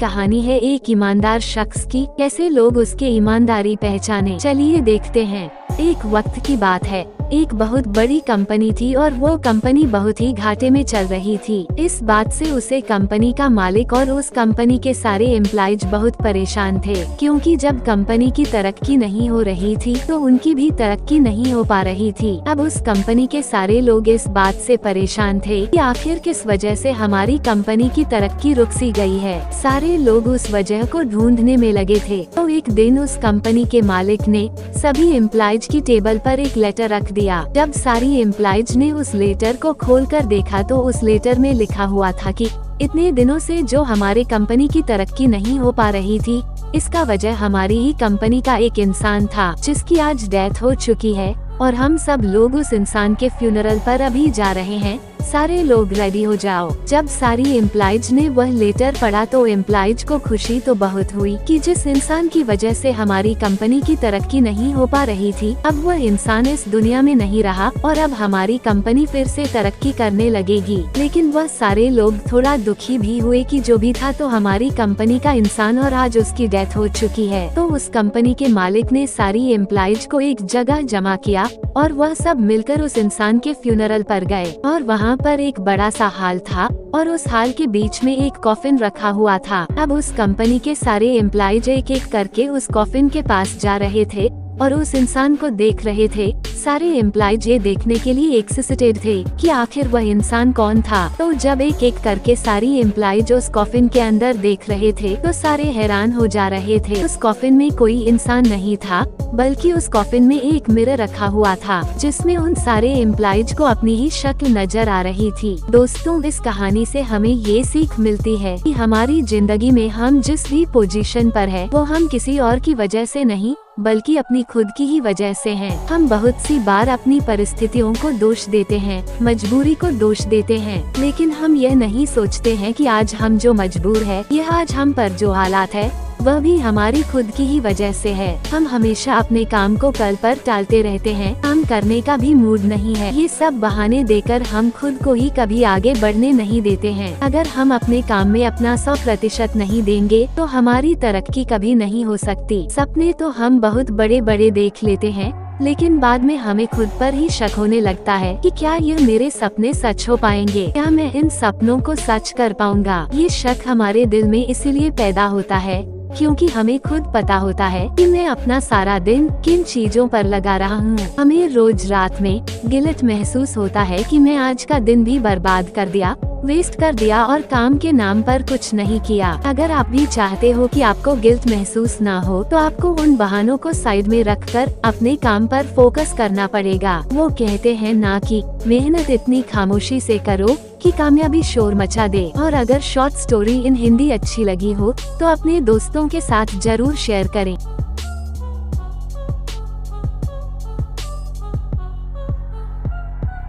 कहानी है एक ईमानदार शख्स की। कैसे लोग उसके ईमानदारी पहचाने, चलिए देखते हैं। एक वक्त की बात है, एक बहुत बड़ी कंपनी थी और वो कंपनी बहुत ही घाटे में चल रही थी। इस बात से उसे कंपनी का मालिक और उस कंपनी के सारे एम्प्लॉइज बहुत परेशान थे, क्योंकि जब कंपनी की तरक्की नहीं हो रही थी तो उनकी भी तरक्की नहीं हो पा रही थी। अब उस कंपनी के सारे लोग इस बात से परेशान थे कि आखिर किस वजह से हमारी कंपनी की तरक्की रुक सी गई है। सारे लोग उस वजह को ढूंढने में लगे थे। तो एक दिन उस कंपनी के मालिक ने सभी एम्प्लॉइज की टेबल पर एक लेटर रख दिया। जब सारी एम्प्लॉइज ने उस लेटर को खोलकर देखा तो उस लेटर में लिखा हुआ था कि इतने दिनों से जो हमारे कंपनी की तरक्की नहीं हो पा रही थी, इसका वजह हमारी ही कंपनी का एक इंसान था जिसकी आज डेथ हो चुकी है और हम सब लोग उस इंसान के फ्यूनरल पर अभी जा रहे हैं। सारे लोग रेडी हो जाओ। जब सारी एम्प्लॉइज ने वह लेटर पढ़ा तो एम्प्लॉइज को खुशी तो बहुत हुई कि जिस इंसान की वजह से हमारी कंपनी की तरक्की नहीं हो पा रही थी, अब वह इंसान इस दुनिया में नहीं रहा और अब हमारी कंपनी फिर से तरक्की करने लगेगी। लेकिन वह सारे लोग थोड़ा दुखी भी हुए कि जो भी था तो हमारी कंपनी का इंसान और आज उसकी डेथ हो चुकी है। तो उस कंपनी के मालिक ने सारी एम्प्लॉइज को एक जगह जमा किया और वह सब मिलकर उस इंसान के फ्यूनरल पर गए। और वहाँ पर एक बड़ा सा हॉल था और उस हॉल के बीच में एक कॉफिन रखा हुआ था। अब उस कंपनी के सारे एम्प्लॉइज एक एक करके उस कॉफिन के पास जा रहे थे और उस इंसान को देख रहे थे। सारे एम्प्लॉइज ये देखने के लिए एक्साइटेड थे कि आखिर वह इंसान कौन था। तो जब एक एक करके सारी एम्प्लॉइज उस कॉफिन के अंदर देख रहे थे तो सारे हैरान हो जा रहे थे। उस कॉफिन में कोई इंसान नहीं था, बल्कि उस कॉफिन में एक मिरर रखा हुआ था जिसमें उन सारे एम्प्लॉइज को अपनी ही शक्ल नजर आ रही थी। दोस्तों, इस कहानी से हमें ये सीख मिलती है कि हमारी जिंदगी में हम जिस भी पोजीशन पर है वो हम किसी और की वजह से नहीं बल्कि अपनी खुद की ही वजह से हैं। हम बहुत सी बार अपनी परिस्थितियों को दोष देते हैं, मजबूरी को दोष देते हैं, लेकिन हम यह नहीं सोचते हैं कि आज हम जो मजबूर है, यह आज हम पर जो हालात है वह भी हमारी खुद की ही वजह से है। हम हमेशा अपने काम को कल पर टालते रहते हैं, काम करने का भी मूड नहीं है, ये सब बहाने देकर हम खुद को ही कभी आगे बढ़ने नहीं देते हैं। अगर हम अपने काम में अपना 100% नहीं देंगे तो हमारी तरक्की कभी नहीं हो सकती। सपने तो हम बहुत बड़े बड़े देख लेते हैं, लेकिन बाद में हमें खुद पर ही शक होने लगता है कि क्या ये मेरे सपने सच हो पाएंगे, क्या मैं इन सपनों को सच कर पाऊंगा। ये शक हमारे दिल में इसीलिए पैदा होता है क्योंकि हमें खुद पता होता है कि मैं अपना सारा दिन किन चीजों पर लगा रहा हूँ। हमें रोज रात में गिल्ट महसूस होता है कि मैं आज का दिन भी बर्बाद कर दिया, वेस्ट कर दिया और काम के नाम पर कुछ नहीं किया। अगर आप भी चाहते हो कि आपको गिल्ट महसूस ना हो तो आपको उन बहानों को साइड में रखकर अपने काम पर फोकस करना पड़ेगा। वो कहते हैं ना कि मेहनत इतनी खामोशी से करो कि कामयाबी शोर मचा दे। और अगर शॉर्ट स्टोरी इन हिंदी अच्छी लगी हो तो अपने दोस्तों के साथ जरूर शेयर करें।